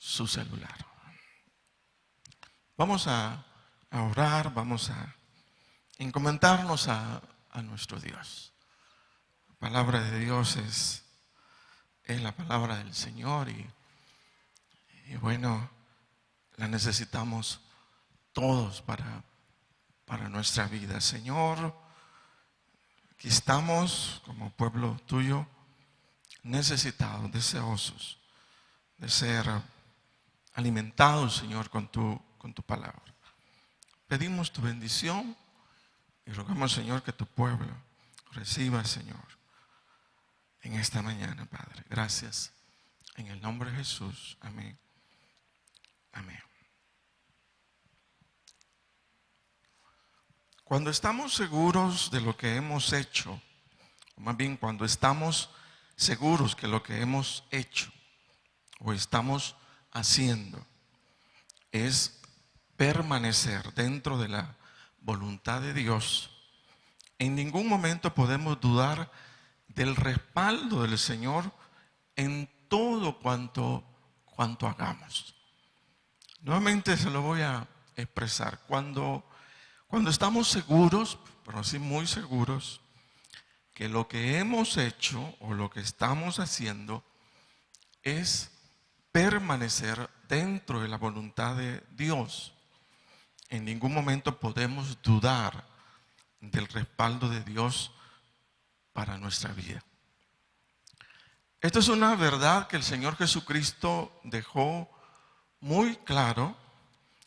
su celular. Vamos a orar, vamos a encomendarnos a nuestro Dios. La palabra de Dios es la palabra del Señor y bueno, la necesitamos todos para nuestra vida. Señor, aquí estamos como pueblo tuyo, necesitados, deseosos de ser alimentados, Señor, con tu palabra. Pedimos tu bendición y rogamos, Señor, que tu pueblo reciba, Señor, en esta mañana, Padre. Gracias. En el nombre de Jesús. Amén. Amén. Cuando estamos seguros de lo que hemos hecho, o más bien cuando estamos seguros que lo que hemos hecho o estamos haciendo es permanecer dentro de la voluntad de Dios, en ningún momento podemos dudar del respaldo del Señor en todo cuanto hagamos. Nuevamente se lo voy a expresar. Cuando estamos seguros, pero sí muy seguros, que lo que hemos hecho o lo que estamos haciendo es permanecer dentro de la voluntad de Dios, en ningún momento podemos dudar del respaldo de Dios para nuestra vida. Esto es una verdad que el Señor Jesucristo dejó muy claro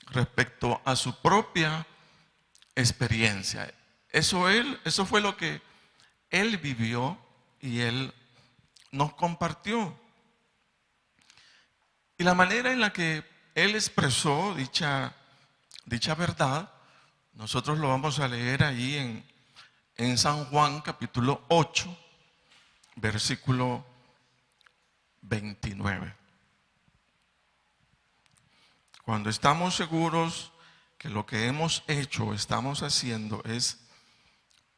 respecto a su propia experiencia. Eso fue lo que Él vivió y Él nos compartió. Y la manera en la que Él expresó dicha verdad, nosotros lo vamos a leer ahí en San Juan capítulo 8, versículo 29. Cuando estamos seguros que lo que hemos hecho o estamos haciendo es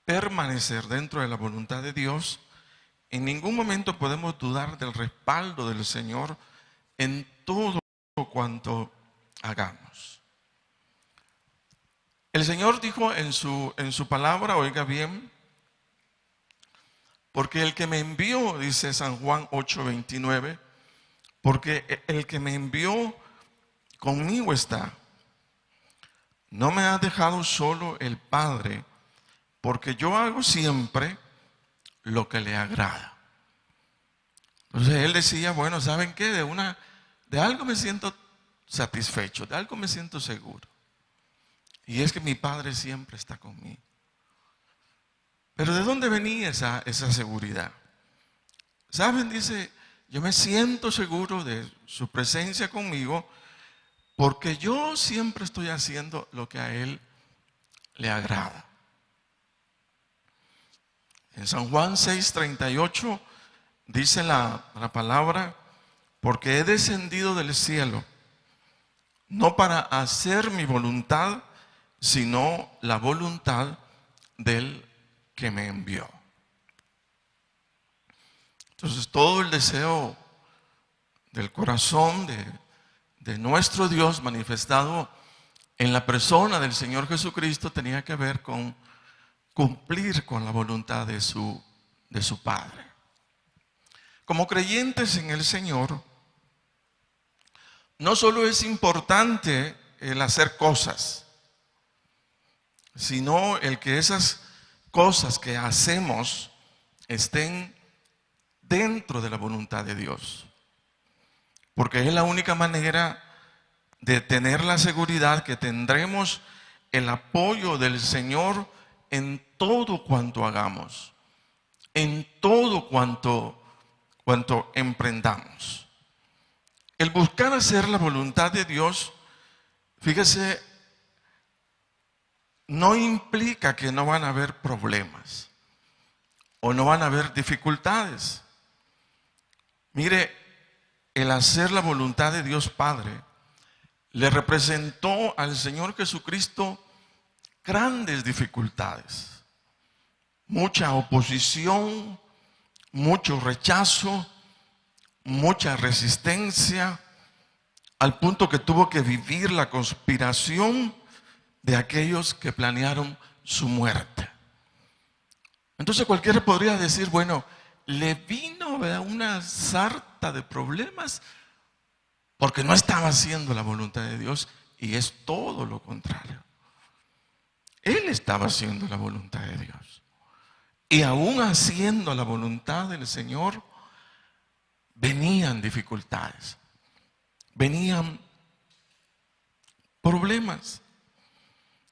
permanecer dentro de la voluntad de Dios, en ningún momento podemos dudar del respaldo del Señor en todo cuanto hagamos. El Señor dijo en su palabra, oiga bien, porque el que me envió, dice San Juan 8:29, porque el que me envió conmigo está. No me ha dejado solo el Padre, porque yo hago siempre lo que le agrada. Entonces Él decía, bueno, ¿saben qué? De algo me siento satisfecho, de algo me siento seguro. Y es que mi Padre siempre está conmigo. Pero ¿de dónde venía esa seguridad? ¿Saben? Dice, yo me siento seguro de su presencia conmigo porque yo siempre estoy haciendo lo que a Él le agrada. En San Juan 6:38 dice la palabra, porque he descendido del cielo, no para hacer mi voluntad, sino la voluntad del que me envió. Entonces todo el deseo del corazón de nuestro Dios manifestado en la persona del Señor Jesucristo tenía que ver con cumplir con la voluntad de su Padre. Como creyentes en el Señor, no solo es importante el hacer cosas, sino el que esas cosas que hacemos estén dentro de la voluntad de Dios. Porque es la única manera de tener la seguridad que tendremos el apoyo del Señor en todo cuanto hagamos, en todo cuanto emprendamos. El buscar hacer la voluntad de Dios, fíjese, no implica que no van a haber problemas o no van a haber dificultades. Mire, el hacer la voluntad de Dios Padre le representó al Señor Jesucristo grandes dificultades, mucha oposición, mucho rechazo, mucha resistencia, al punto que tuvo que vivir la conspiración de aquellos que planearon su muerte. Entonces cualquiera podría decir, bueno, le vino, ¿verdad?, una sarta de problemas porque no estaba haciendo la voluntad de Dios, y es todo lo contrario. Él estaba haciendo la voluntad de Dios. Y aún haciendo la voluntad del Señor, venían dificultades, venían problemas.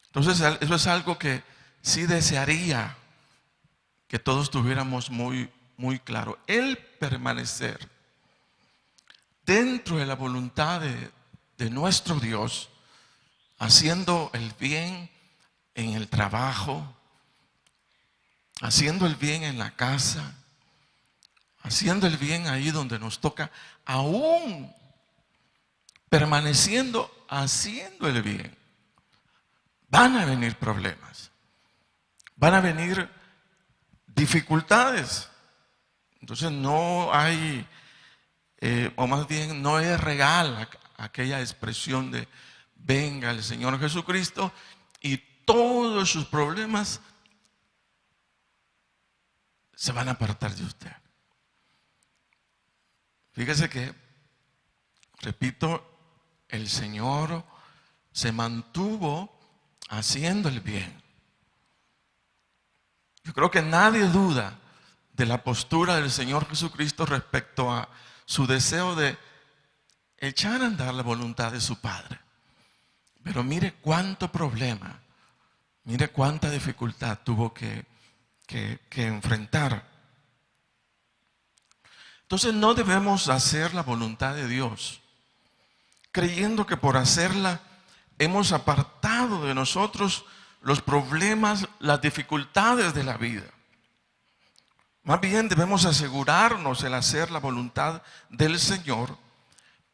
Entonces, eso es algo que sí desearía que todos tuviéramos muy, muy claro. El permanecer dentro de la voluntad de nuestro Dios, haciendo el bien en el trabajo, haciendo el bien en la casa, haciendo el bien ahí donde nos toca, aún permaneciendo haciendo el bien, van a venir problemas, van a venir dificultades. Entonces no hay, o más bien no es real aquella expresión de venga el Señor Jesucristo y todos sus problemas se van a apartar de usted. Fíjese que, repito, el Señor se mantuvo haciendo el bien. Yo creo que nadie duda de la postura del Señor Jesucristo respecto a su deseo de echar a andar la voluntad de su Padre. Pero mire cuánto problema, mire cuánta dificultad tuvo que enfrentar. Entonces no debemos hacer la voluntad de Dios creyendo que por hacerla hemos apartado de nosotros los problemas, las dificultades de la vida. Más bien debemos asegurarnos el hacer la voluntad del Señor,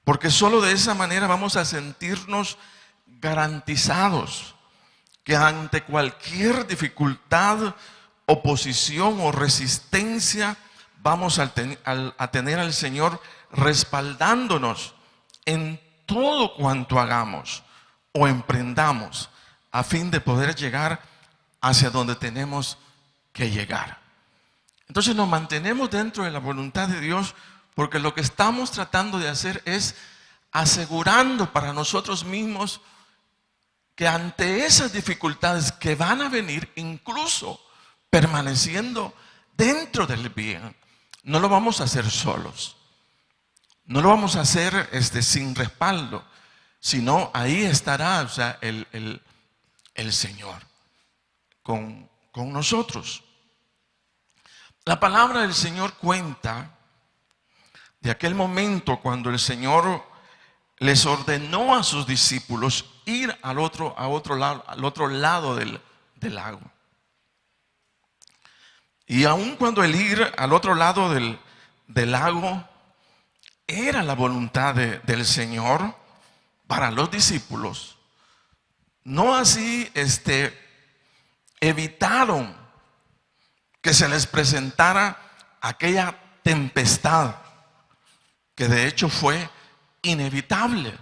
porque solo de esa manera vamos a sentirnos garantizados que ante cualquier dificultad, oposición o resistencia vamos a tener al Señor respaldándonos en todo cuanto hagamos o emprendamos a fin de poder llegar hacia donde tenemos que llegar. Entonces nos mantenemos dentro de la voluntad de Dios porque lo que estamos tratando de hacer es asegurando para nosotros mismos que ante esas dificultades que van a venir, incluso permaneciendo dentro del bien, no lo vamos a hacer solos. No lo vamos a hacer sin respaldo, sino ahí estará, o sea, el Señor con nosotros. La palabra del Señor cuenta de aquel momento cuando el Señor les ordenó a sus discípulos ir al otro lado del lago. Y aun cuando el ir al otro lado del lago era la voluntad del Señor para los discípulos, no así evitaron que se les presentara aquella tempestad que de hecho fue inevitable.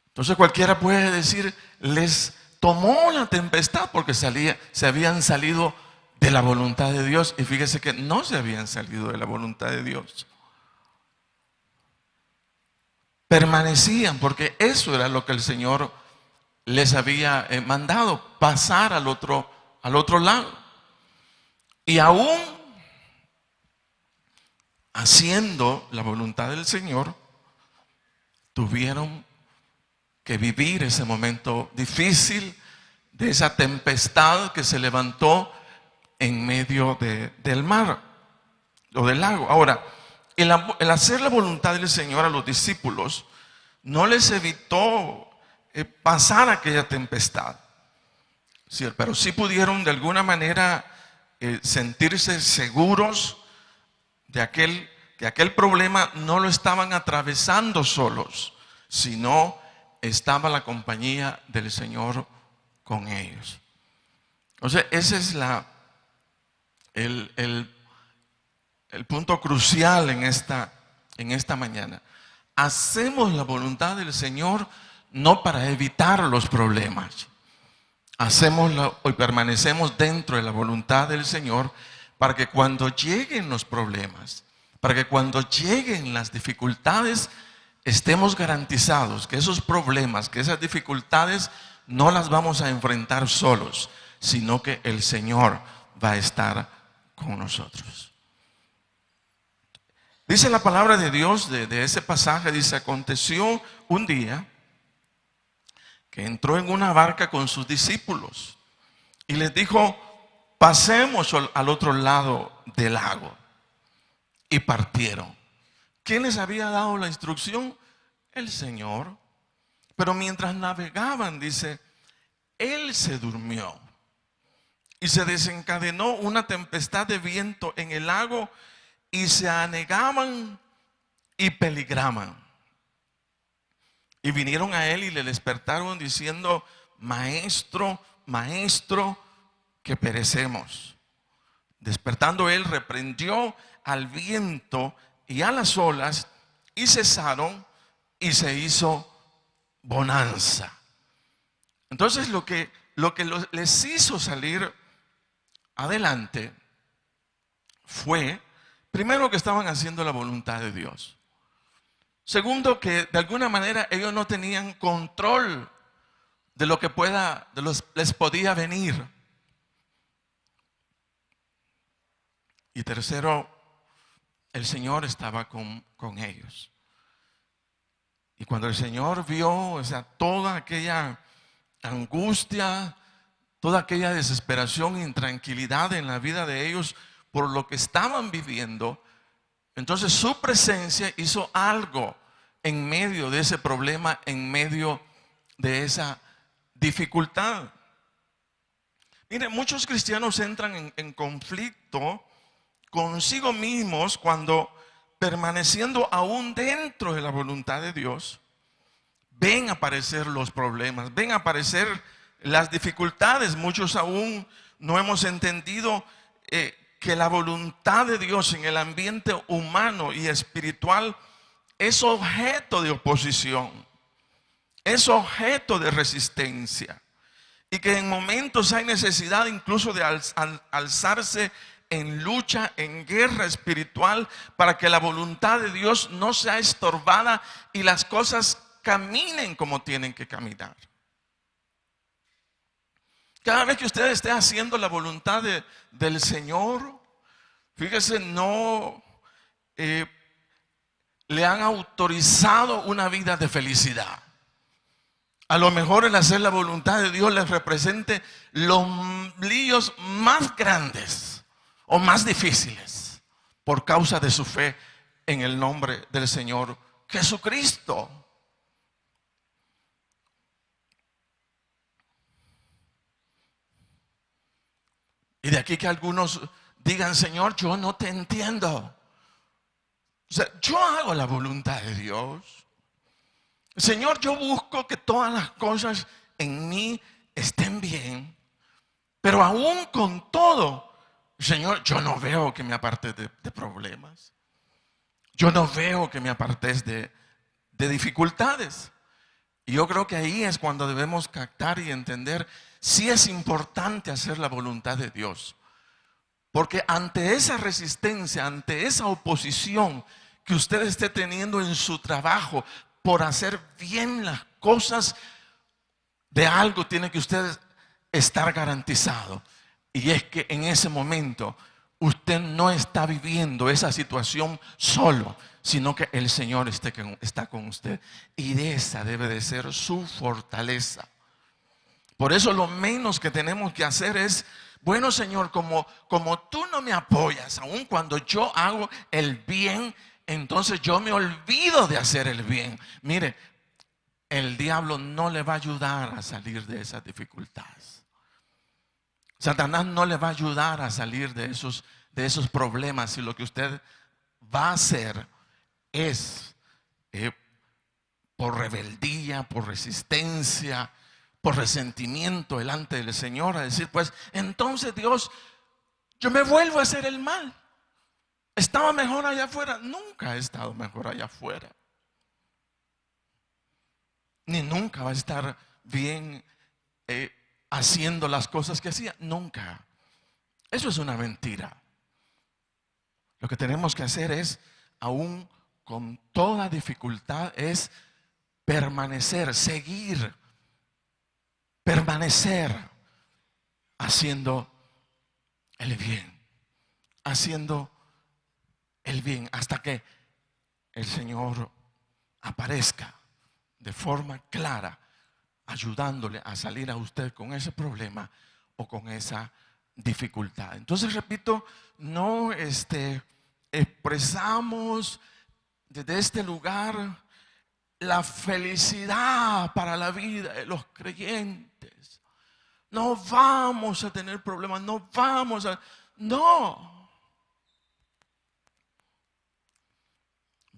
Entonces cualquiera puede decir, les tomó la tempestad porque se habían salido de la voluntad de Dios, y fíjese que no se habían salido de la voluntad de Dios. Permanecían porque eso era lo que el Señor les había mandado, pasar al otro lado. Y aún haciendo la voluntad del Señor, tuvieron que vivir ese momento difícil de esa tempestad que se levantó en medio del mar o del lago. Ahora, el hacer la voluntad del Señor a los discípulos no les evitó pasar aquella tempestad, sí, pero sí pudieron de alguna manera sentirse seguros de que aquel problema no lo estaban atravesando solos, sino estaba la compañía del Señor con ellos. Entonces ese es el punto crucial en esta mañana. hacemos la voluntad del Señor no para evitar los problemas. Hoy permanecemos dentro de la voluntad del Señor para que cuando lleguen los problemas, para que cuando lleguen las dificultades, estemos garantizados que esos problemas, que esas dificultades no las vamos a enfrentar solos, sino que el Señor va a estar con nosotros. Dice la palabra de Dios de ese pasaje, dice: aconteció un día que entró en una barca con sus discípulos y les dijo: pasemos al otro lado del lago. Y partieron. ¿Quién les había dado la instrucción? El Señor. Pero mientras navegaban, dice, Él se durmió y se desencadenó una tempestad de viento en el lago y se anegaban y peligraban. Y vinieron a Él y le despertaron diciendo: Maestro, Maestro, que perecemos. Despertando Él, reprendió al viento y a las olas, y cesaron, y se hizo bonanza. Entonces lo que les hizo salir adelante fue, primero, que estaban haciendo la voluntad de Dios. Segundo, que de alguna manera ellos no tenían control de lo que les podía venir. Y tercero, el Señor estaba con ellos. Y cuando el Señor vio, toda aquella angustia, toda aquella desesperación e intranquilidad en la vida de ellos por lo que estaban viviendo, entonces su presencia hizo algo en medio de ese problema, en medio de esa dificultad. Mire, muchos cristianos entran en conflicto consigo mismos cuando, permaneciendo aún dentro de la voluntad de Dios, ven aparecer los problemas, ven aparecer las dificultades. Muchos aún no hemos entendido que la voluntad de Dios en el ambiente humano y espiritual es objeto de oposición, es objeto de resistencia, y que en momentos hay necesidad incluso de alzarse en lucha, en guerra espiritual, para que la voluntad de Dios no sea estorbada y las cosas caminen como tienen que caminar. Cada vez que usted esté haciendo la voluntad del Señor, fíjese, no le han autorizado una vida de felicidad. A lo mejor el hacer la voluntad de Dios les represente los líos más grandes o más difíciles por causa de su fe en el nombre del Señor Jesucristo. Y de aquí que algunos digan: Señor, yo no te entiendo. Yo hago la voluntad de Dios. Señor, yo busco que todas las cosas en mí estén bien. Pero aún con todo, Señor, yo no veo que me apartes de problemas. Yo no veo que me apartes de dificultades. Y yo creo que ahí es cuando debemos captar y entender si es importante hacer la voluntad de Dios. Porque ante esa resistencia, ante esa oposición que usted esté teniendo en su trabajo por hacer bien las cosas, de algo tiene que usted estar garantizado. Y es que en ese momento usted no está viviendo esa situación solo, sino que el Señor está con usted. Y esa debe de ser su fortaleza. Por eso lo menos que tenemos que hacer es: bueno, Señor, como tú no me apoyas, aun cuando yo hago el bien, entonces yo me olvido de hacer el bien. Mire, el diablo no le va a ayudar a salir de esas dificultades. Satanás no le va a ayudar a salir de esos problemas, y lo que usted va a hacer es, por rebeldía, por resistencia, por resentimiento delante del Señor, a decir: pues entonces, Dios, yo me vuelvo a hacer el mal. Estaba mejor allá afuera. Nunca he estado mejor allá afuera. ni nunca va a estar bien haciendo las cosas que hacía. Nunca. Eso es una mentira. Lo que tenemos que hacer es, aún con toda dificultad, es permanecer, seguir, permanecer haciendo el bien, haciendo el bien hasta que el Señor aparezca de forma clara, ayudándole a salir a usted con ese problema o con esa dificultad. Entonces, repito, no expresamos desde este lugar la felicidad para la vida de los creyentes. No vamos a tener problemas, no.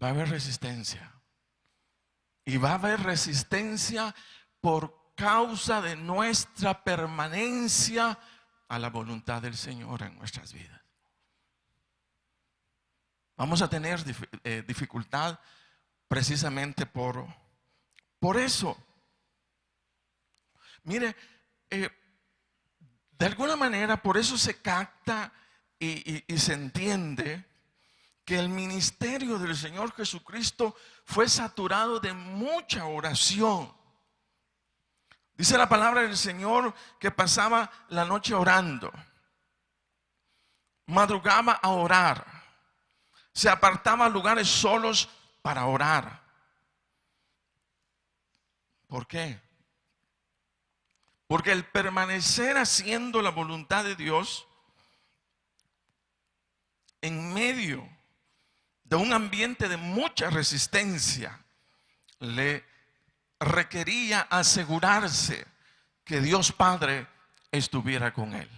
Va a haber resistencia. Y va a haber resistencia por causa de nuestra permanencia a la voluntad del Señor en nuestras vidas. Vamos a tener dificultad precisamente por eso. Mire, de alguna manera por eso se capta y se entiende que el ministerio del Señor Jesucristo fue saturado de mucha oración. Dice la palabra del Señor que pasaba la noche orando, madrugaba a orar, se apartaba a lugares solos para orar. ¿Por qué? Porque el permanecer haciendo la voluntad de Dios en medio de un ambiente de mucha resistencia le requería asegurarse que Dios Padre estuviera con él.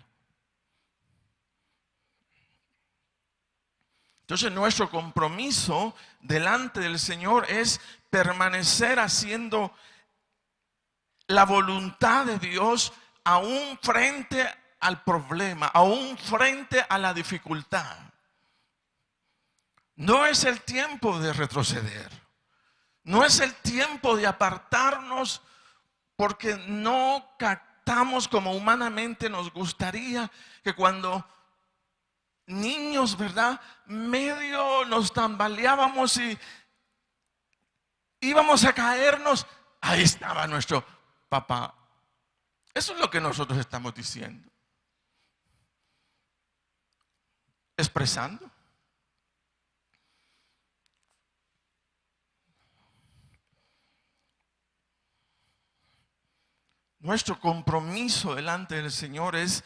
Entonces nuestro compromiso delante del Señor es permanecer haciendo la voluntad de Dios aún frente al problema, aún frente a la dificultad. No es el tiempo de retroceder. No es el tiempo de apartarnos porque no captamos como humanamente nos gustaría que cuando niños, ¿verdad? Medio nos tambaleábamos y íbamos a caernos. Ahí estaba nuestro papá. Eso es lo que nosotros estamos diciendo. Expresando. Nuestro compromiso delante del Señor es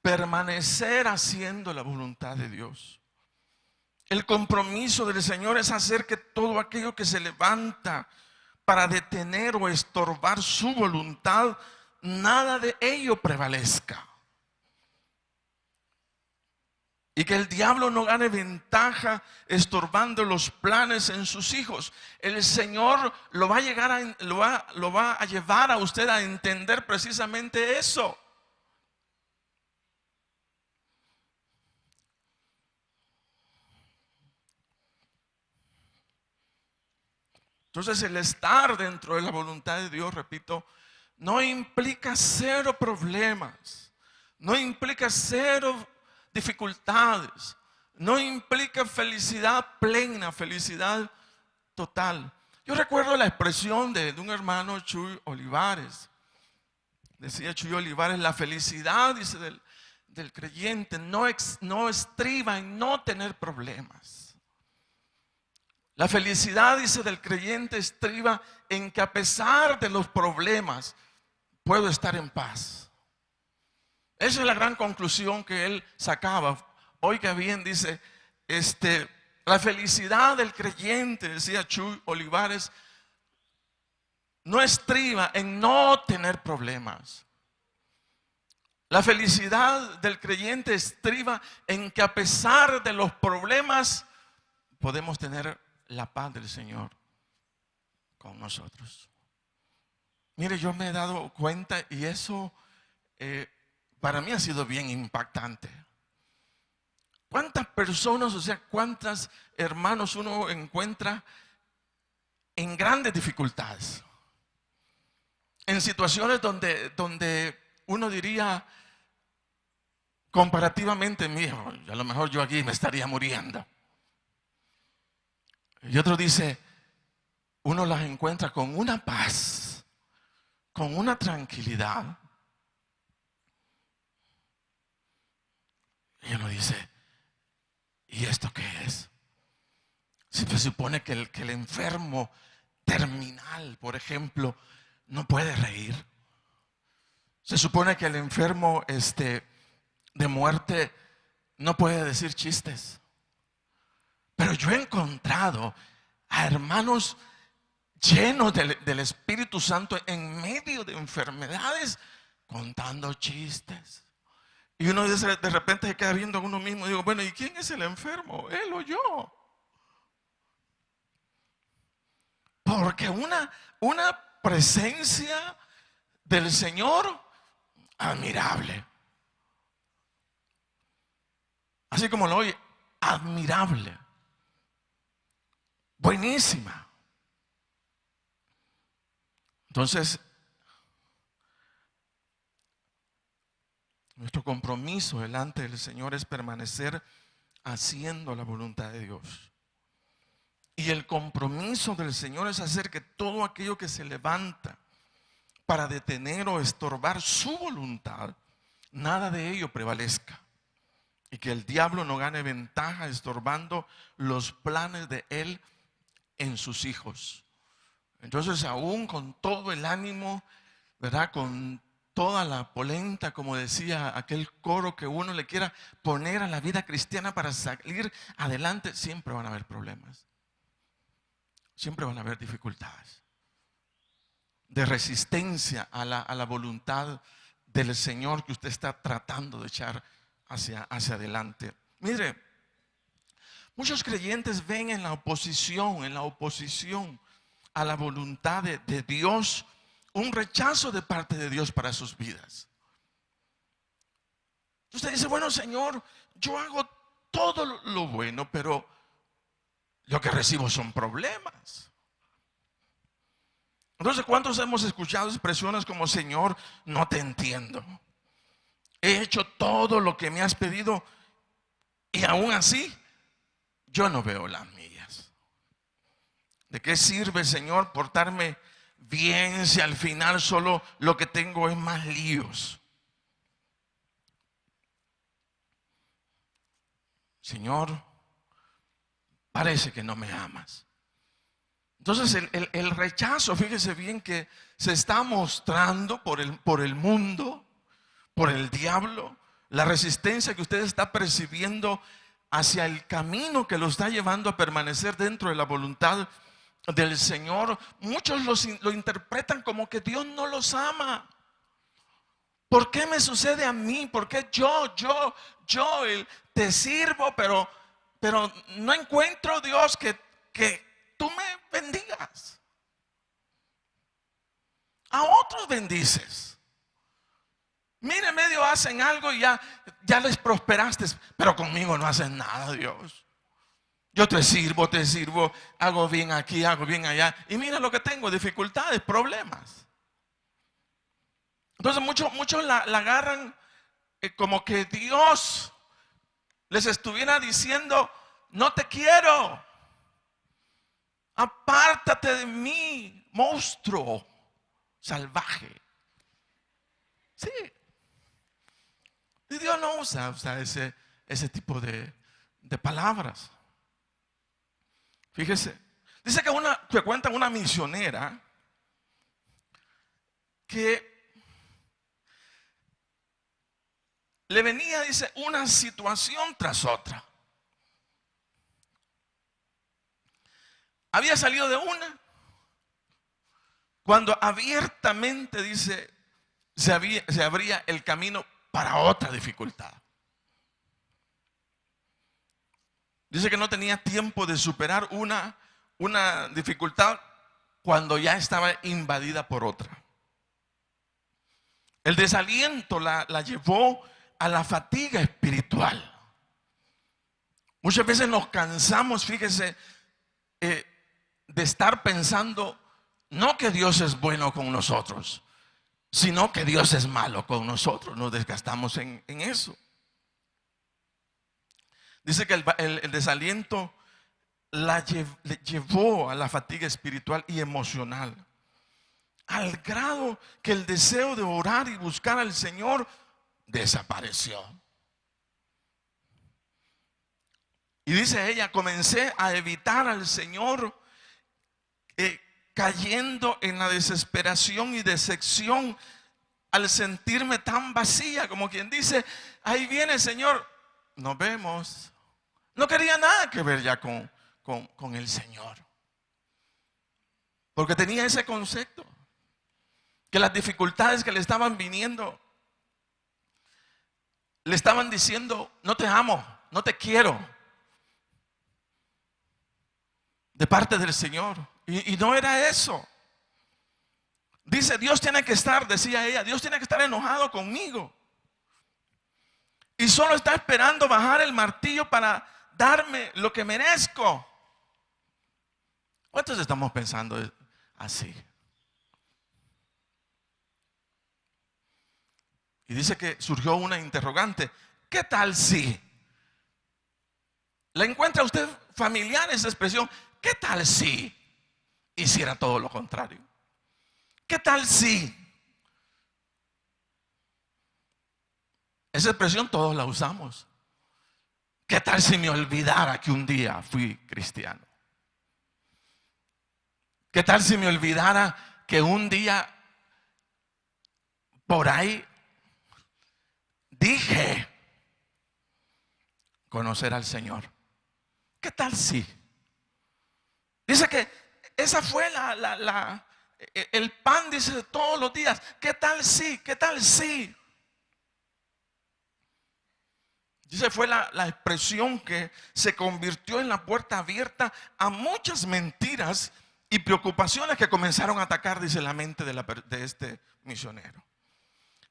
permanecer haciendo la voluntad de Dios. El compromiso del Señor es hacer que todo aquello que se levanta para detener o estorbar su voluntad, nada de ello prevalezca. Y que el diablo no gane ventaja estorbando los planes en sus hijos. El Señor lo va a llevar a usted a entender precisamente eso. Entonces el estar dentro de la voluntad de Dios, repito, no implica cero problemas, no implica cero dificultades, no implica felicidad plena, felicidad total. Yo recuerdo la expresión de un hermano, Chuy Olivares. Decía Chuy Olivares, la felicidad, dice, del creyente no estriba en no tener problemas. La felicidad, dice, del creyente estriba en que a pesar de los problemas puedo estar en paz. Esa es la gran conclusión que él sacaba. Oiga bien, dice, la felicidad del creyente, decía Chuy Olivares, no estriba en no tener problemas. La felicidad del creyente estriba en que a pesar de los problemas podemos tener la paz del Señor con nosotros. Mire, yo me he dado cuenta y eso para mí ha sido bien impactante. ¿Cuántas personas, o sea, cuántos hermanos uno encuentra en grandes dificultades? en situaciones donde uno diría comparativamente, mijo, a lo mejor yo aquí me estaría muriendo. Y otro dice, uno las encuentra con una paz, con una tranquilidad. Y uno dice, ¿y esto qué es? Se supone que el enfermo terminal, por ejemplo, no puede reír. Se supone que el enfermo de muerte no puede decir chistes. Pero yo he encontrado a hermanos llenos del Espíritu Santo en medio de enfermedades contando chistes. Y uno de repente se queda viendo a uno mismo y digo, bueno, ¿y quién es el enfermo? ¿Él o yo? Porque una presencia del Señor admirable. Así como lo oye, admirable. Buenísima. Entonces, nuestro compromiso delante del Señor es permanecer haciendo la voluntad de Dios. Y el compromiso del Señor es hacer que todo aquello que se levanta para detener o estorbar su voluntad, nada de ello prevalezca. Y que el diablo no gane ventaja estorbando los planes de él en sus hijos. Entonces, aún con todo el ánimo, ¿verdad? Con toda la polenta, como decía aquel coro, que uno le quiera poner a la vida cristiana para salir adelante, siempre van a haber problemas. Siempre van a haber dificultades de resistencia a la voluntad del Señor que usted está tratando de echar hacia adelante. Mire, muchos creyentes ven en la oposición a la voluntad de Dios, un rechazo de parte de Dios para sus vidas. Usted dice, bueno, Señor, yo hago todo lo bueno, pero lo que recibo son problemas. Entonces, ¿cuántos hemos escuchado expresiones como, Señor, no te entiendo? He hecho todo lo que me has pedido y aún así yo no veo las millas. ¿De qué sirve, Señor, portarme bien si al final solo lo que tengo es más líos? Señor, parece que no me amas. Entonces el rechazo, fíjese bien, que se está mostrando por el mundo, por el diablo, la resistencia que usted está percibiendo hacia el camino que lo está llevando a permanecer dentro de la voluntad del Señor. Muchos lo interpretan como que Dios no los ama. ¿Por qué me sucede a mí? ¿Por qué yo te sirvo, pero no encuentro, Dios, que tú me bendigas? A otros bendices. Mire, medio hacen algo y ya les prosperaste, pero conmigo no hacen nada, Dios. Yo te sirvo, hago bien aquí, hago bien allá, y mira lo que tengo, dificultades, problemas. Entonces muchos la agarran como que Dios les estuviera diciendo, no te quiero, apártate de mí, monstruo salvaje. Sí. Y Dios no usa ese tipo de palabras. Fíjese, dice que cuentan una misionera que le venía, dice, una situación tras otra. Había salido de una cuando abiertamente, dice, se abría el camino para otra dificultad. Dice que no tenía tiempo de superar una dificultad cuando ya estaba invadida por otra. El desaliento la llevó a la fatiga espiritual. Muchas veces nos cansamos, fíjese, de estar pensando no que Dios es bueno con nosotros, sino que Dios es malo con nosotros. Nos desgastamos en eso. Dice que el desaliento le llevó a la fatiga espiritual y emocional, al grado que el deseo de orar y buscar al Señor desapareció. Y dice ella: comencé a evitar al Señor, cayendo en la desesperación y decepción al sentirme tan vacía, como quien dice: ahí viene el Señor, nos vemos. No quería nada que ver ya con el Señor, porque tenía ese concepto, que las dificultades que le estaban viniendo le estaban diciendo: no te amo, no te quiero, de parte del Señor. Y no era eso. Dice: Dios tiene que estar, decía ella, Dios tiene que estar enojado conmigo, y solo está esperando bajar el martillo para darme lo que merezco. ¿Cuántos estamos pensando así? Y dice que surgió una interrogante: ¿qué tal si? ¿La encuentra usted familiar esa expresión? ¿Qué tal si hiciera todo lo contrario? ¿Qué tal si? Esa expresión todos la usamos. ¿Qué tal si me olvidara que un día fui cristiano? ¿Qué tal si me olvidara que un día por ahí dije conocer al Señor? ¿Qué tal si? Dice que esa fue el pan, dice, todos los días. ¿Qué tal si? ¿Qué tal si? Dice, fue la expresión que se convirtió en la puerta abierta a muchas mentiras y preocupaciones que comenzaron a atacar, dice, la mente de este misionero.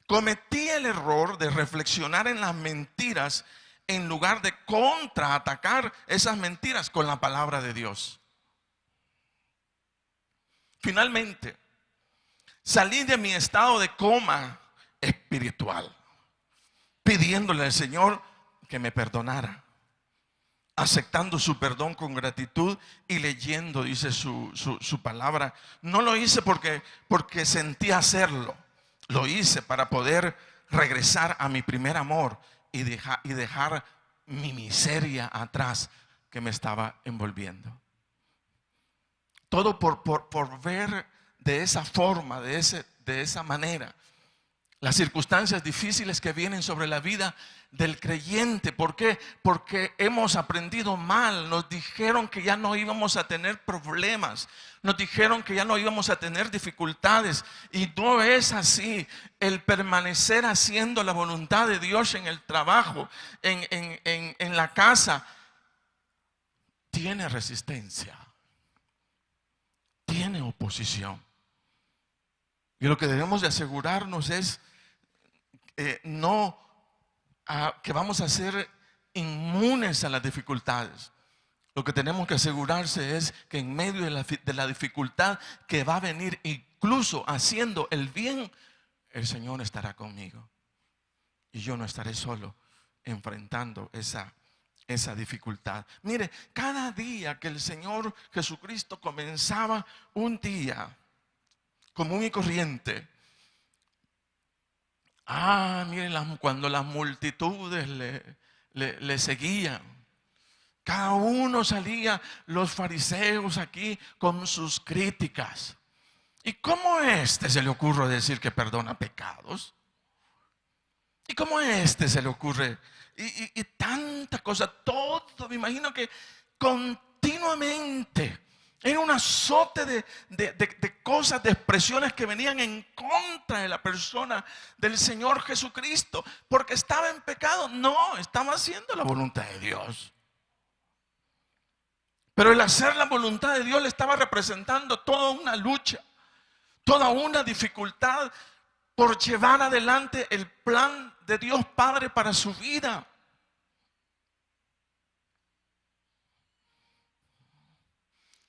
Cometí el error de reflexionar en las mentiras en lugar de contraatacar esas mentiras con la palabra de Dios. Finalmente, salí de mi estado de coma espiritual, pidiéndole al Señor que me perdonara, aceptando su perdón con gratitud y leyendo, dice, su palabra. No lo hice porque sentí hacerlo. Lo hice para poder regresar a mi primer amor y dejar mi miseria atrás que me estaba envolviendo. Todo por ver de esa forma, de esa manera, las circunstancias difíciles que vienen sobre la vida del creyente. ¿Por qué? Porque hemos aprendido mal. Nos dijeron que ya no íbamos a tener problemas. Nos dijeron que ya no íbamos a tener dificultades. Y no es así. El permanecer haciendo la voluntad de Dios en el trabajo, en la casa, tiene resistencia, tiene oposición. Y lo que debemos de asegurarnos es que vamos a ser inmunes a las dificultades. Lo que tenemos que asegurarse es que en medio de la dificultad que va a venir, incluso haciendo el bien, el Señor estará conmigo. Y yo no estaré solo enfrentando esa dificultad. Mire, cada día que el Señor Jesucristo comenzaba un día común y corriente, miren, cuando las multitudes le seguían, cada uno salía, los fariseos aquí con sus críticas. ¿Y cómo a este se le ocurre decir que perdona pecados? ¿Y cómo a este se le ocurre? Y tanta cosa, todo, me imagino que continuamente era un azote de cosas, de expresiones que venían en contra de la persona del Señor Jesucristo, porque estaba en pecado. No, estaba haciendo la voluntad de Dios. Pero el hacer la voluntad de Dios le estaba representando toda una lucha, toda una dificultad por llevar adelante el plan de Dios Padre para su vida.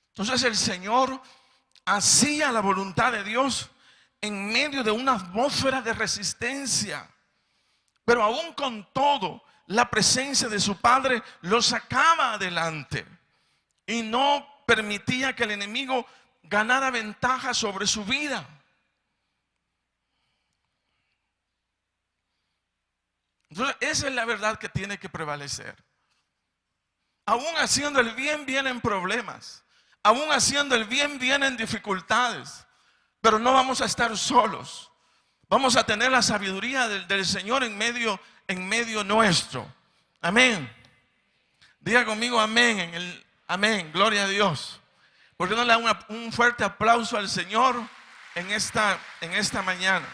Entonces el Señor hacía la voluntad de Dios en medio de una atmósfera de resistencia. Pero aún con todo, la presencia de su padre lo sacaba adelante y no permitía que el enemigo ganara ventaja sobre su vida. Entonces, esa es la verdad que tiene que prevalecer. Aún haciendo el bien vienen problemas. Aún haciendo el bien vienen dificultades. Pero no vamos a estar solos. Vamos a tener la sabiduría del Señor en medio nuestro. Amén. Diga conmigo amén. Amén. Gloria a Dios. ¿Por qué no le da un fuerte aplauso al Señor en esta mañana?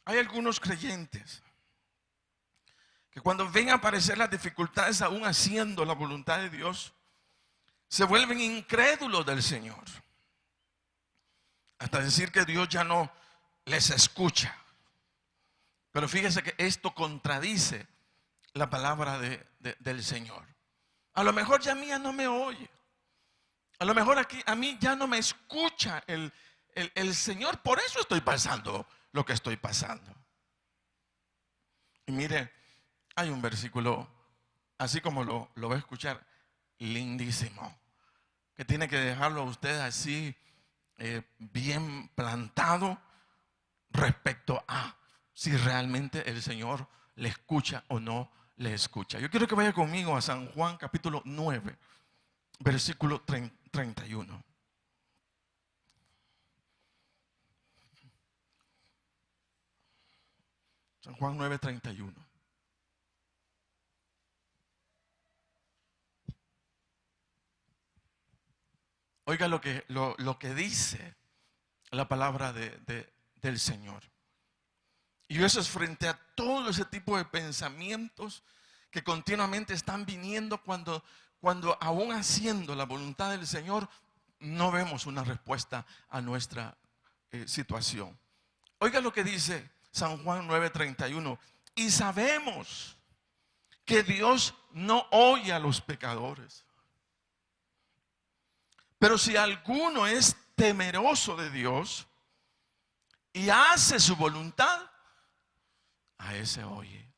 Hay algunos creyentes que cuando ven a aparecer las dificultades aún haciendo la voluntad de Dios, se vuelven incrédulos del Señor. Hasta decir que Dios ya no les escucha. Pero fíjese que esto contradice la palabra del Señor. A lo mejor ya mía no me oye. A lo mejor aquí a mí ya no me escucha el Señor. Por eso estoy pasando lo que estoy pasando. Y mire, hay un versículo, así como lo va a escuchar, lindísimo, que tiene que dejarlo a usted así bien plantado respecto a si realmente el Señor le escucha o no le escucha. Yo quiero que vaya conmigo a San Juan capítulo 9, versículo 31. San Juan 9, 31. Oiga lo que dice la palabra del Señor. Y eso es frente a todo ese tipo de pensamientos que continuamente están viniendo cuando aún haciendo la voluntad del Señor no vemos una respuesta a nuestra situación. Oiga lo que dice San Juan 9:31. Y sabemos que Dios no oye a los pecadores. Pero si alguno es temeroso de Dios y hace su voluntad, a ese oye.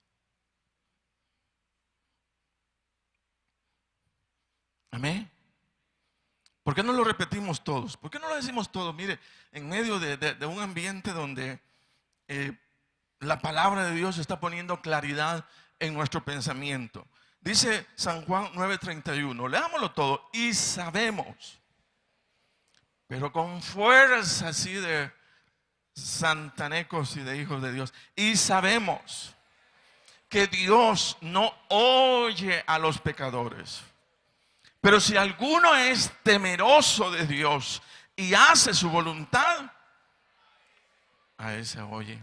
Amén. ¿Por qué no lo repetimos todos? ¿Por qué no lo decimos todos? Mire, en medio de un ambiente donde la palabra de Dios está poniendo claridad en nuestro pensamiento. Dice San Juan 9:31, leámoslo todo. Y sabemos, pero con fuerza así de santanecos y de hijos de Dios, y sabemos que Dios no oye a los pecadores. Pero si alguno es temeroso de Dios y hace su voluntad, a ese oye.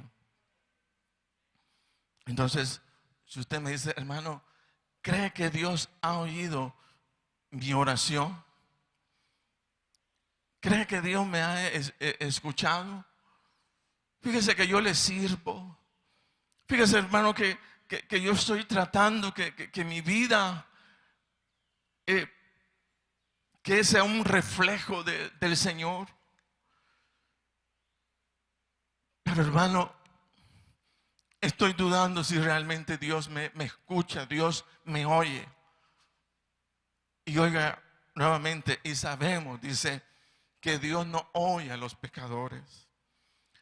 Entonces, si usted me dice, hermano, ¿cree que Dios ha oído mi oración? ¿Cree que Dios me ha escuchado? Fíjese que yo le sirvo. Fíjese, hermano, que yo estoy tratando que mi vida que sea un reflejo del Señor. Pero, hermano, estoy dudando si realmente Dios me escucha, Dios me oye. Y oiga nuevamente, y sabemos, dice, que Dios no oye a los pecadores.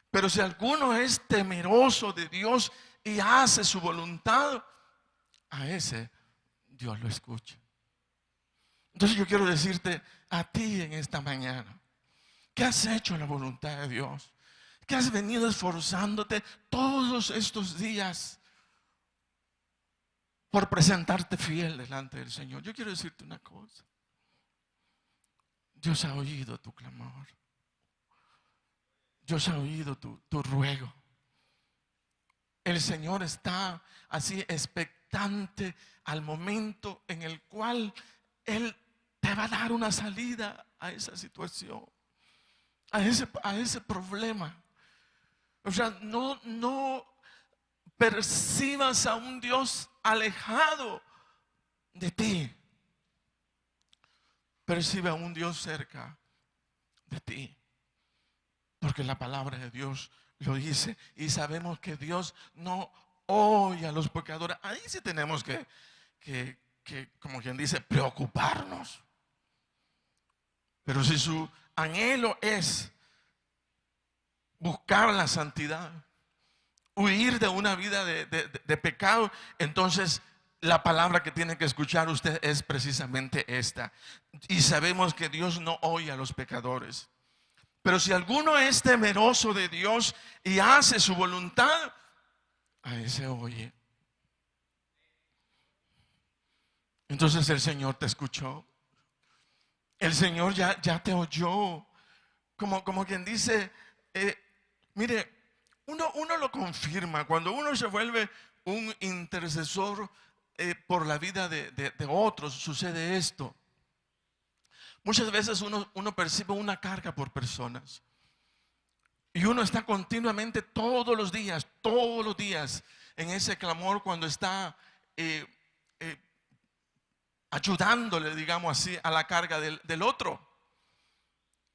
Pero si alguno es temeroso de Dios y hace su voluntad, a ese Dios lo escucha. Entonces yo quiero decirte a ti en esta mañana, que has hecho la voluntad de Dios, que has venido esforzándote todos estos días por presentarte fiel delante del Señor. Yo quiero decirte una cosa. Dios ha oído tu clamor. Dios ha oído tu ruego. El Señor está así expectante al momento en el cual Él te va a dar una salida a esa situación, a ese problema. O sea, no percibas a un Dios alejado de ti. Percibe a un Dios cerca de ti. Porque la palabra de Dios lo dice. Y sabemos que Dios no oye a los pecadores. Ahí sí tenemos que como quien dice, preocuparnos. Pero si su anhelo es buscar la santidad, huir de una vida de pecado, entonces la palabra que tiene que escuchar usted es precisamente esta. Y sabemos que Dios no oye a los pecadores. Pero si alguno es temeroso de Dios y hace su voluntad, a ese oye. Entonces el Señor te escuchó. El Señor ya te oyó. Como quien dice, mire, uno lo confirma. Cuando uno se vuelve un intercesor por la vida de otros, sucede esto. Muchas veces uno percibe una carga por personas. Y uno está continuamente todos los días en ese clamor cuando está ayudándole, digamos así, a la carga del otro.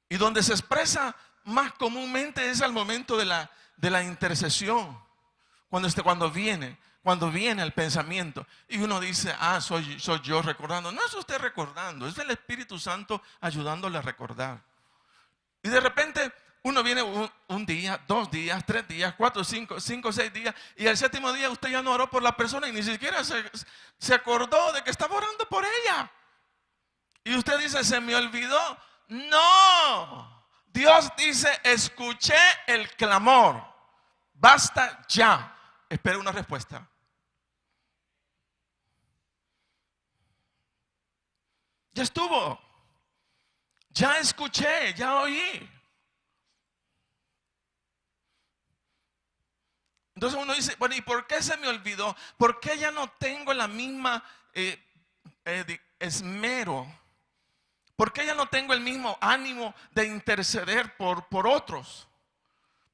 Y donde se expresa más comúnmente es al momento de la intercesión. Cuando viene el pensamiento y uno dice, soy yo recordando. No es usted recordando, es el Espíritu Santo ayudándole a recordar. Y de repente uno viene un día, 2 días, 3 días, 4, 5, 6 días, y al 7º día usted ya no oró por la persona y ni siquiera se acordó de que estaba orando por ella. Y usted dice, se me olvidó. No, Dios dice, escuché el clamor, basta ya. Espera una respuesta. Ya estuvo, ya escuché, ya oí. Entonces uno dice, bueno, ¿y por qué se me olvidó? ¿Por qué ya no tengo la misma esmero? ¿Por qué ya no tengo el mismo ánimo de interceder por otros?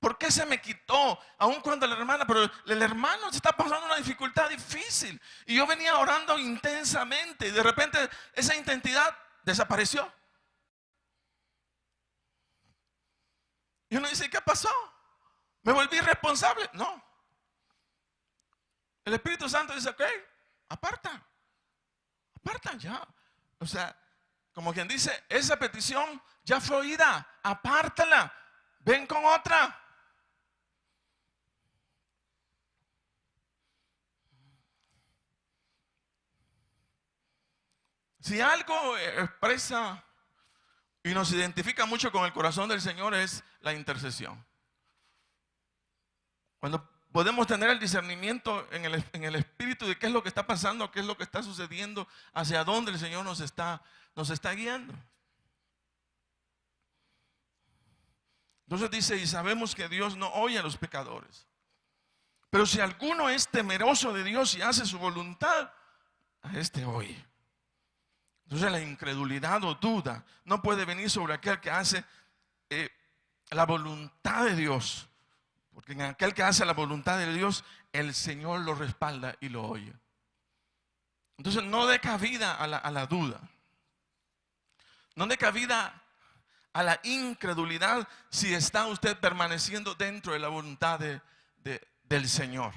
¿Por qué se me quitó? Aun cuando pero el hermano se está pasando una dificultad difícil. Y yo venía orando intensamente y de repente esa intensidad desapareció. Y uno dice, ¿qué pasó? ¿Me volví responsable? No. El Espíritu Santo dice, ok, aparta ya. O sea, como quien dice, esa petición ya fue oída, apártala, ven con otra. Si algo expresa y nos identifica mucho con el corazón del Señor es la intercesión. Cuando podemos tener el discernimiento en el espíritu de qué es lo que está pasando, qué es lo que está sucediendo, hacia dónde el Señor nos está guiando. Entonces dice, y sabemos que Dios no oye a los pecadores. Pero si alguno es temeroso de Dios y hace su voluntad, a este oye. Entonces la incredulidad o duda no puede venir sobre aquel que hace la voluntad de Dios. Porque en aquel que hace la voluntad de Dios, el Señor lo respalda y lo oye. Entonces no dé cabida a la duda. No dé cabida a la incredulidad si está usted permaneciendo dentro de la voluntad del Señor.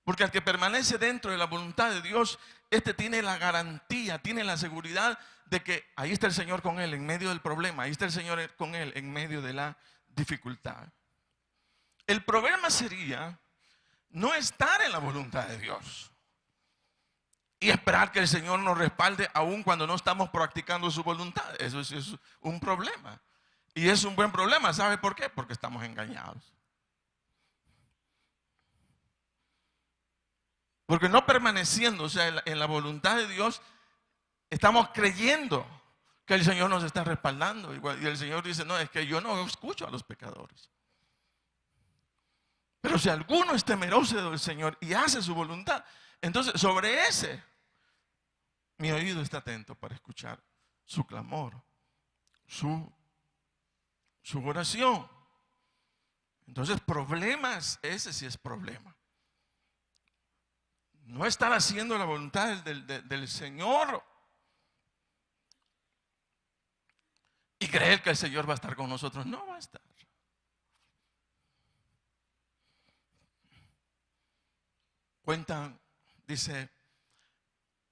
Porque al que permanece dentro de la voluntad de Dios, este tiene la garantía, tiene la seguridad de que ahí está el Señor con él en medio del problema, ahí está el Señor con él en medio de la dificultad. El problema sería no estar en la voluntad de Dios y esperar que el Señor nos respalde aun cuando no estamos practicando su voluntad. Eso es un problema. Y es un buen problema. ¿Sabe por qué? Porque estamos engañados. Porque no permaneciendo, o sea, en la voluntad de Dios, estamos creyendo que el Señor nos está respaldando. Y el Señor dice, no, es que yo no escucho a los pecadores. Pero si alguno es temeroso del Señor y hace su voluntad, entonces sobre ese, mi oído está atento para escuchar su clamor, su oración. Entonces, problemas, ese sí es problema. No estar haciendo la voluntad del Señor y creer que el Señor va a estar con nosotros. No va a estar. Cuentan, dice,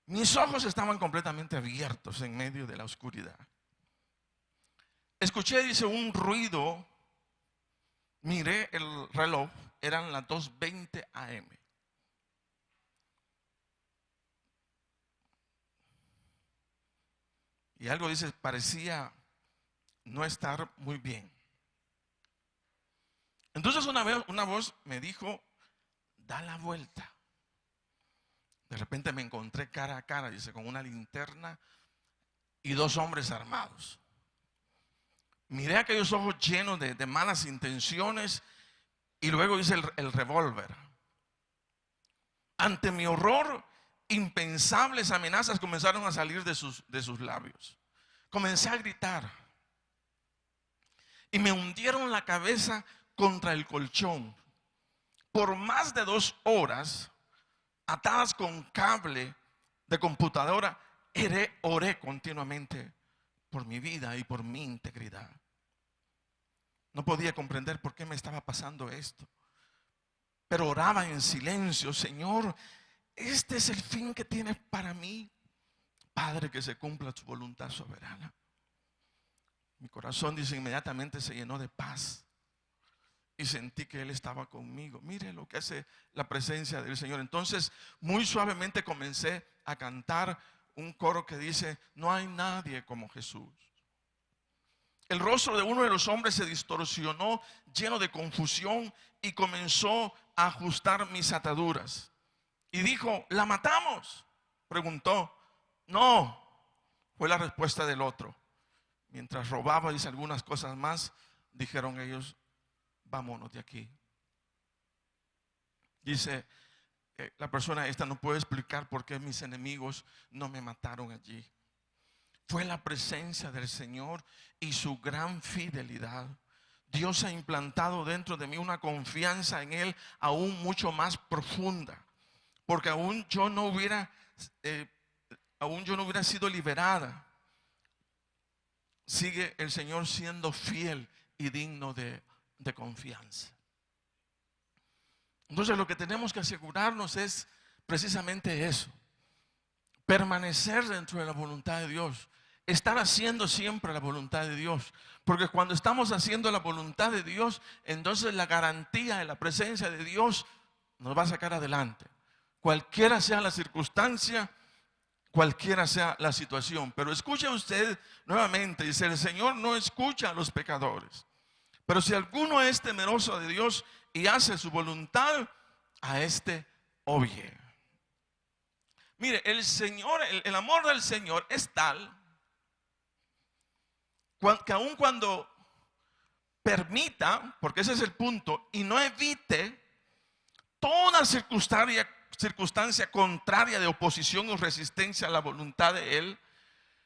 mis ojos estaban completamente abiertos en medio de la oscuridad. Escuché, dice, un ruido. Miré el reloj, eran las 2:20 AM. Y algo dice, parecía no estar muy bien. Entonces una voz me dijo, da la vuelta. De repente me encontré cara a cara, dice, con una linterna y 2 hombres armados. Miré aquellos ojos llenos de malas intenciones y luego hice el revólver. Ante mi horror, impensables amenazas comenzaron a salir de sus labios. Comencé a gritar y me hundieron la cabeza contra el colchón. Por más de 2 horas, atadas con cable de computadora, oré continuamente por mi vida y por mi integridad. No podía comprender por qué me estaba pasando esto, pero oraba en silencio. Señor, este es el fin que tienes para mí. Padre, que se cumpla tu voluntad soberana. Mi corazón, dice, inmediatamente se llenó de paz y sentí que Él estaba conmigo. Mire lo que hace la presencia del Señor. Entonces, muy suavemente comencé a cantar un coro que dice, no hay nadie como Jesús. El rostro de uno de los hombres se distorsionó, lleno de confusión, y comenzó a ajustar mis ataduras. Y dijo, ¿la matamos?, preguntó. No, fue la respuesta del otro. Mientras robaba, dice, algunas cosas más, dijeron ellos, vámonos de aquí. Dice, la persona esta no puede explicar por qué mis enemigos no me mataron allí. Fue la presencia del Señor y su gran fidelidad. Dios ha implantado dentro de mí una confianza en Él aún mucho más profunda, porque aún yo no hubiera sido liberada. Sigue el Señor siendo fiel y digno de confianza. Entonces lo que tenemos que asegurarnos es precisamente eso: permanecer dentro de la voluntad de Dios, estar haciendo siempre la voluntad de Dios, porque cuando estamos haciendo la voluntad de Dios, entonces la garantía de la presencia de Dios nos va a sacar adelante, cualquiera sea la circunstancia, cualquiera sea la situación. Pero escuche usted nuevamente, dice, el Señor no escucha a los pecadores, pero si alguno es temeroso de Dios y hace su voluntad, a este oye. Mire, el Señor, el amor del Señor es tal que aun cuando permita, porque ese es el punto, y no evite toda circunstancia contraria de oposición o resistencia a la voluntad de Él,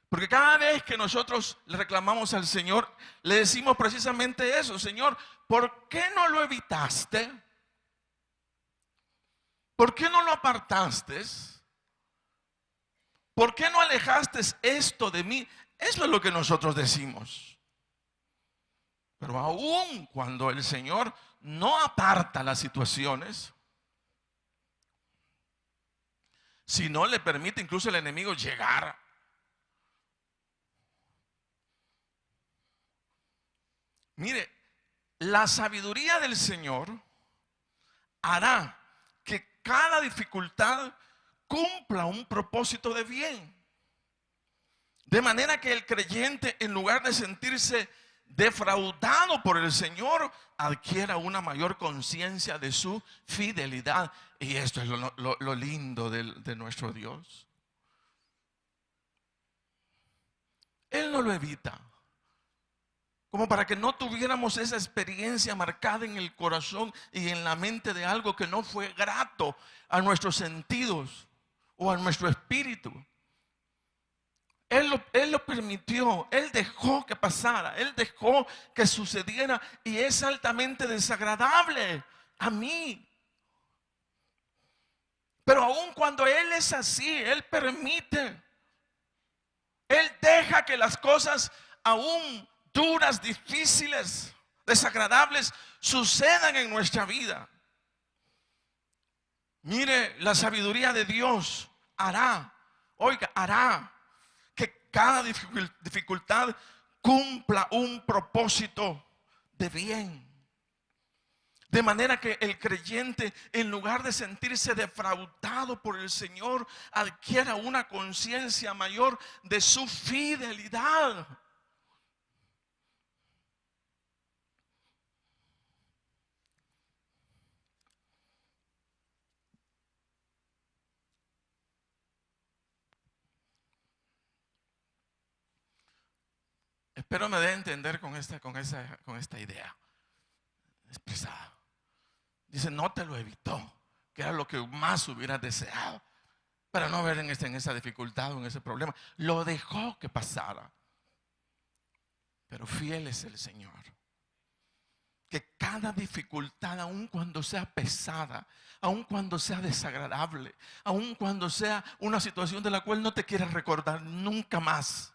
porque cada vez que nosotros le reclamamos al Señor, le decimos precisamente eso: Señor, ¿por qué no lo evitaste? ¿Por qué no lo apartaste? ¿Por qué no alejaste esto de mí? Eso es lo que nosotros decimos. Pero aún cuando el Señor no aparta las situaciones, si no le permite incluso al enemigo llegar, mire, la sabiduría del Señor hará que cada dificultad cumpla un propósito de bien. De manera que el creyente, en lugar de sentirse defraudado por el Señor, adquiera una mayor conciencia de su fidelidad. Y esto es lo lindo de nuestro Dios. Él no lo evita, como para que no tuviéramos esa experiencia marcada en el corazón y en la mente de algo que no fue grato a nuestros sentidos o a nuestro espíritu. Él lo permitió, Él dejó que pasara, Él dejó que sucediera y es altamente desagradable a mí. Pero aun cuando Él es así, Él permite, Él deja que las cosas aún duras, difíciles, desagradables sucedan en nuestra vida. Mire, la sabiduría de Dios hará que cada dificultad cumpla un propósito de bien. De manera que el creyente, en lugar de sentirse defraudado por el Señor, adquiera una conciencia mayor de su fidelidad. Espero me dé a entender con esta idea expresada. Dice, no te lo evitó, que era lo que más hubieras deseado, para no ver en esa dificultad o en ese problema. Lo dejó que pasara. Pero fiel es el Señor, que cada dificultad, aun cuando sea pesada, aun cuando sea desagradable, aun cuando sea una situación de la cual no te quieras recordar nunca más,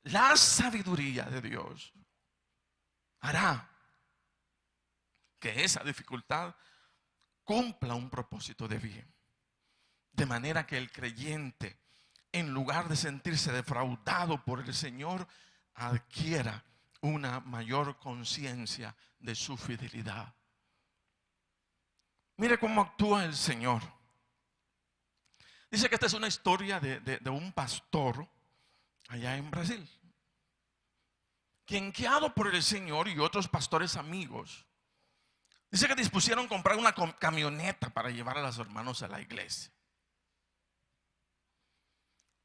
la sabiduría de Dios hará que esa dificultad cumpla un propósito de bien. De manera que el creyente, en lugar de sentirse defraudado por el Señor, adquiera una mayor conciencia de su fidelidad. Mire cómo actúa el Señor. Dice que esta es una historia de un pastor allá en Brasil, quien, guiado por el Señor y otros pastores amigos, dice que dispusieron comprar una camioneta para llevar a los hermanos a la iglesia.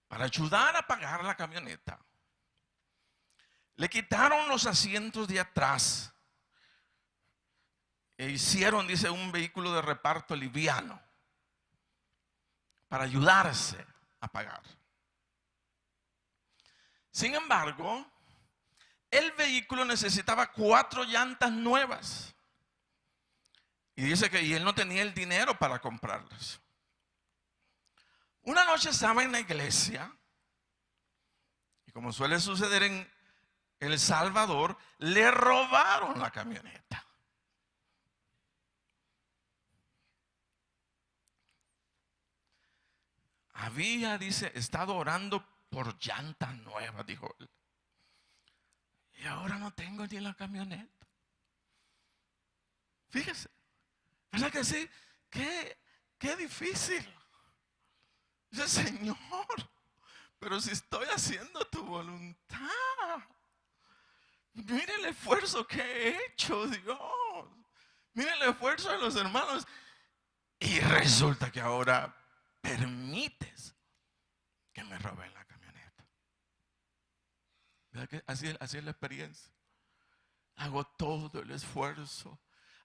Para ayudar a pagar la camioneta, le quitaron los asientos de atrás e hicieron, dice, un vehículo de reparto liviano para ayudarse a pagar. Sin embargo, el vehículo necesitaba 4 llantas nuevas. Y dice que él no tenía el dinero para comprarlas. Una noche estaba en la iglesia y, como suele suceder en El Salvador, le robaron la camioneta. Había, dice, estado orando por llantas nuevas, dijo él. Y ahora no tengo ni la camioneta. Fíjese, ¿verdad que sí? Qué difícil. Dice, Señor, pero si estoy haciendo tu voluntad. Mire el esfuerzo que he hecho, Dios. Mire el esfuerzo de los hermanos. Y resulta que ahora permites que me roben la camioneta. ¿Verdad que así es la experiencia? Hago todo el esfuerzo.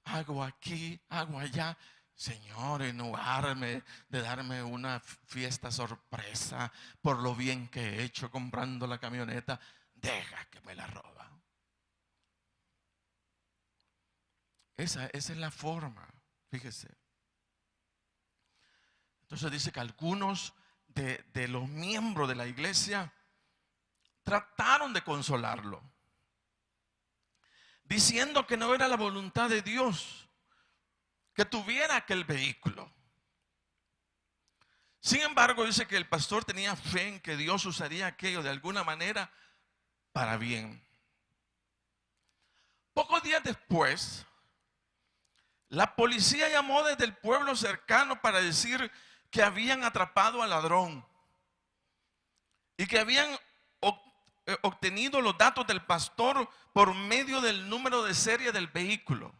Hago aquí, hago allá. Señor, en lugar de darme una fiesta sorpresa por lo bien que he hecho comprando la camioneta, deja que me la roba. Esa es la forma, fíjese. Entonces dice que algunos de los miembros de la iglesia trataron de consolarlo, diciendo que no era la voluntad de Dios que tuviera aquel vehículo. Sin embargo, dice que el pastor tenía fe en que Dios usaría aquello de alguna manera para bien. Pocos días después, la policía llamó desde el pueblo cercano para decir que habían atrapado al ladrón y que habían obtenido los datos del pastor por medio del número de serie del vehículo.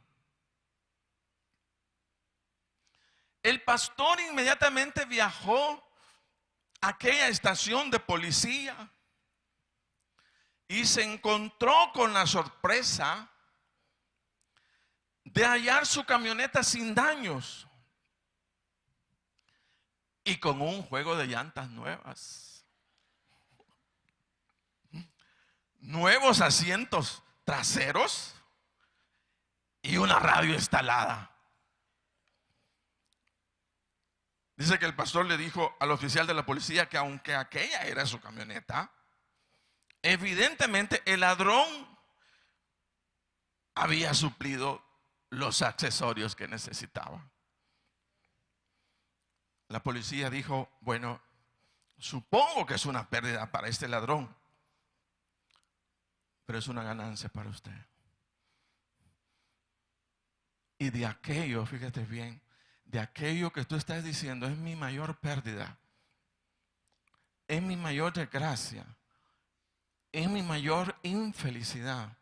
El pastor inmediatamente viajó a aquella estación de policía y se encontró con la sorpresa de hallar su camioneta sin daños y con un juego de llantas nuevas, nuevos asientos traseros y una radio instalada. Dice que el pastor le dijo al oficial de la policía que aunque aquella era su camioneta, evidentemente el ladrón había suplido los accesorios que necesitaba. La policía dijo, bueno, supongo que es una pérdida para este ladrón, pero es una ganancia para usted. Y de aquello, fíjate bien, de aquello que tú estás diciendo es mi mayor pérdida, es mi mayor desgracia, es mi mayor infelicidad.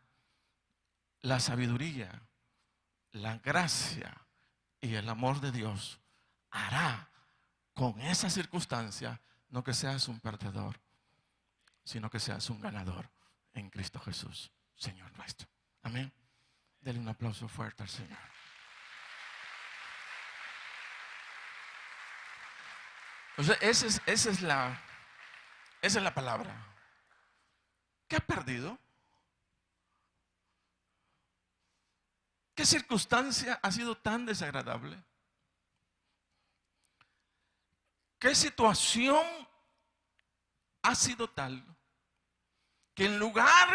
La sabiduría, la gracia y el amor de Dios hará con esa circunstancia no que seas un perdedor, sino que seas un ganador en Cristo Jesús, Señor nuestro. Amén. Denle un aplauso fuerte al Señor. Entonces, esa es la palabra. ¿Qué ha perdido? ¿Qué circunstancia ha sido tan desagradable? ¿Qué situación ha sido tal que en lugar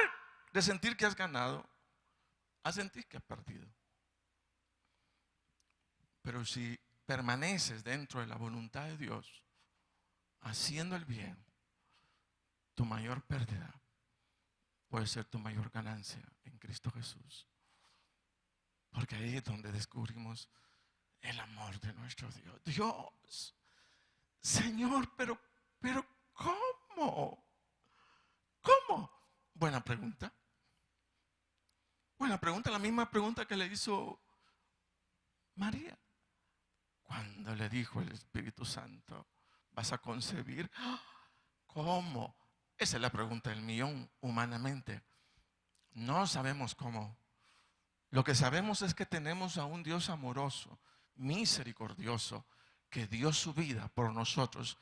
de sentir que has ganado, has sentido que has perdido? Pero si permaneces dentro de la voluntad de Dios, haciendo el bien, tu mayor pérdida puede ser tu mayor ganancia en Cristo Jesús. Porque ahí es donde descubrimos el amor de nuestro Dios. Dios, Señor, pero ¿cómo? ¿Cómo? Buena pregunta. Buena pregunta, la misma pregunta que le hizo María. Cuando le dijo el Espíritu Santo, vas a concebir. ¿Cómo? Esa es la pregunta del millón humanamente. No sabemos cómo. Lo que sabemos es que tenemos a un Dios amoroso, misericordioso, que dio su vida por nosotros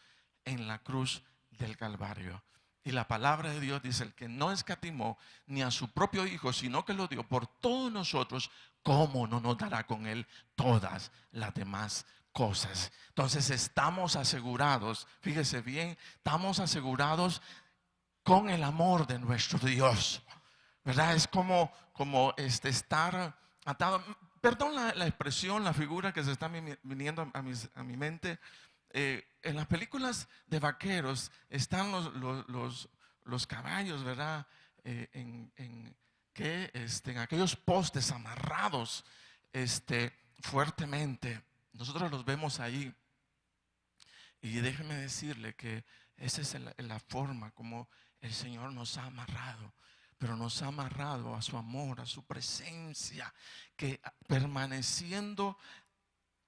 en la cruz del Calvario. Y la palabra de Dios dice, el que no escatimó ni a su propio Hijo, sino que lo dio por todos nosotros, ¿cómo no nos dará con Él todas las demás cosas? Entonces estamos asegurados, fíjese bien, estamos asegurados con el amor de nuestro Dios. ¿Verdad? Es como estar atado. Perdón la expresión, la figura que se está viniendo a mi mente. En las películas de vaqueros están los caballos, ¿verdad? En aquellos postes amarrados fuertemente. Nosotros los vemos ahí. Y déjeme decirle que esa es la forma como el Señor nos ha amarrado. Pero nos ha amarrado a su amor, a su presencia, que permaneciendo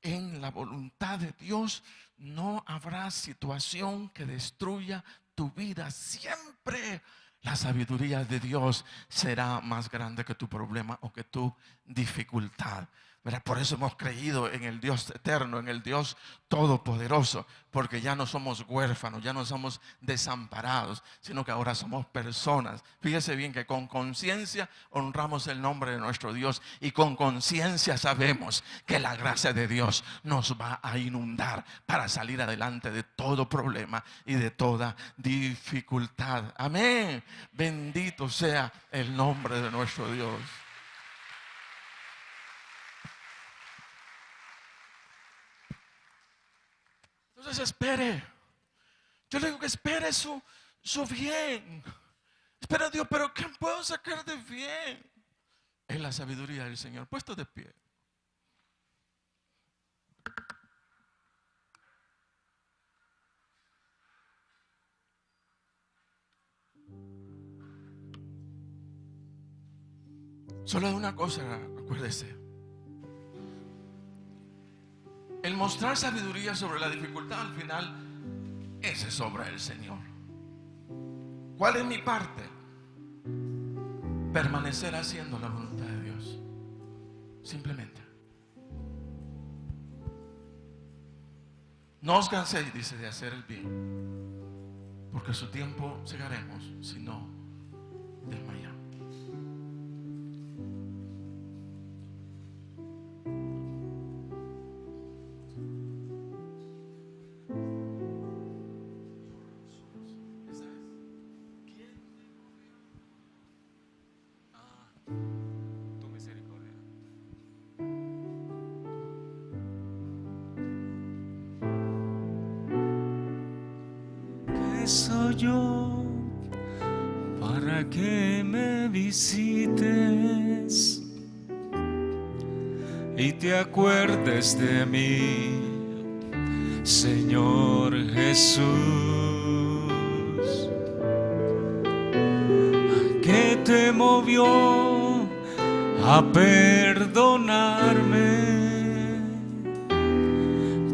en la voluntad de Dios, no habrá situación que destruya tu vida. Siempre la sabiduría de Dios será más grande que tu problema o que tu dificultad. ¿Verdad? Por eso hemos creído en el Dios eterno, en el Dios todopoderoso, porque ya no somos huérfanos, ya no somos desamparados, sino que ahora somos personas. Fíjese bien que con conciencia honramos el nombre de nuestro Dios y con conciencia sabemos que la gracia de Dios nos va a inundar para salir adelante de todo problema y de toda dificultad. Amén. Bendito sea el nombre de nuestro Dios. Entonces espere. Yo le digo que espere su bien. Espera Dios, pero ¿qué puedo sacar de bien? Es la sabiduría del Señor. Puesto de pie. Solo de una cosa, acuérdese. El mostrar sabiduría sobre la dificultad al final, esa es obra del Señor. ¿Cuál es mi parte? Permanecer haciendo la voluntad de Dios. Simplemente. No os canséis, dice, de hacer el bien, porque su tiempo segaremos, si no desmayamos. Soy yo para que me visites y te acuerdes de mí, Señor Jesús. ¿Qué te movió a perdonarme?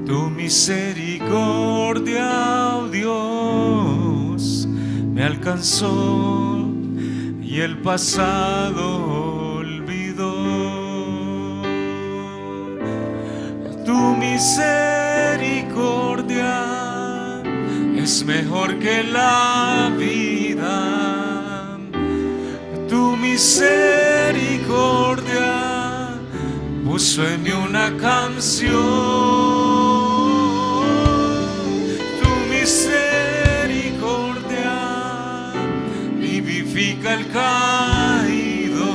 Tu misericordia, oh Dios, me alcanzó y el pasado olvidó. Tu misericordia es mejor que la vida. Tu misericordia puso en mí una canción. Misericordia vivifica el caído.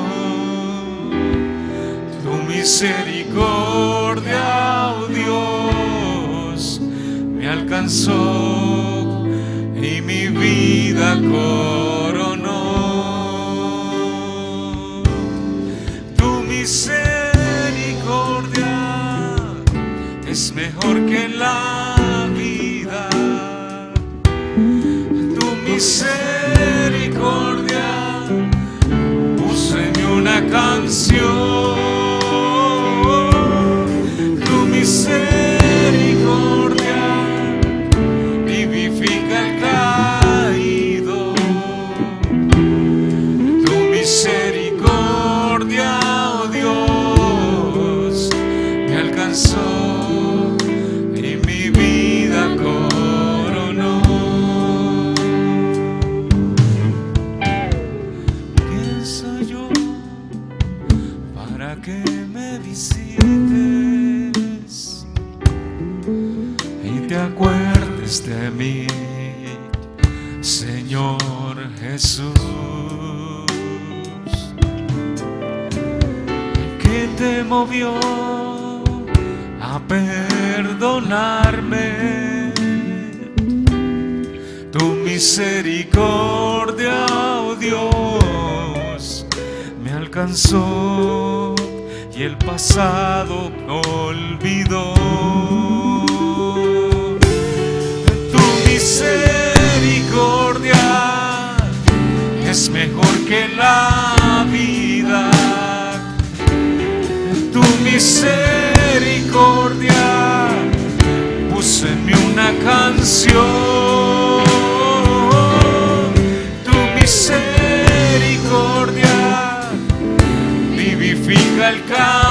Tu misericordia, oh Dios, me alcanzó y mi vida coronó. Tu misericordia es mejor que la vida. Misericordia puso en mí una canción. Tu misericordia vivifica el caído. Tu misericordia, oh Dios, me alcanzó y mi vida coronó. Que me visites y te acuerdes de mí, Señor Jesús. ¿Qué te movió a perdonarme? Tu misericordia, oh Dios, me alcanzó y el pasado olvidó. Tu misericordia es mejor que la vida. Tu misericordia puso en mí una canción. Tu misericordia vivifica el caos.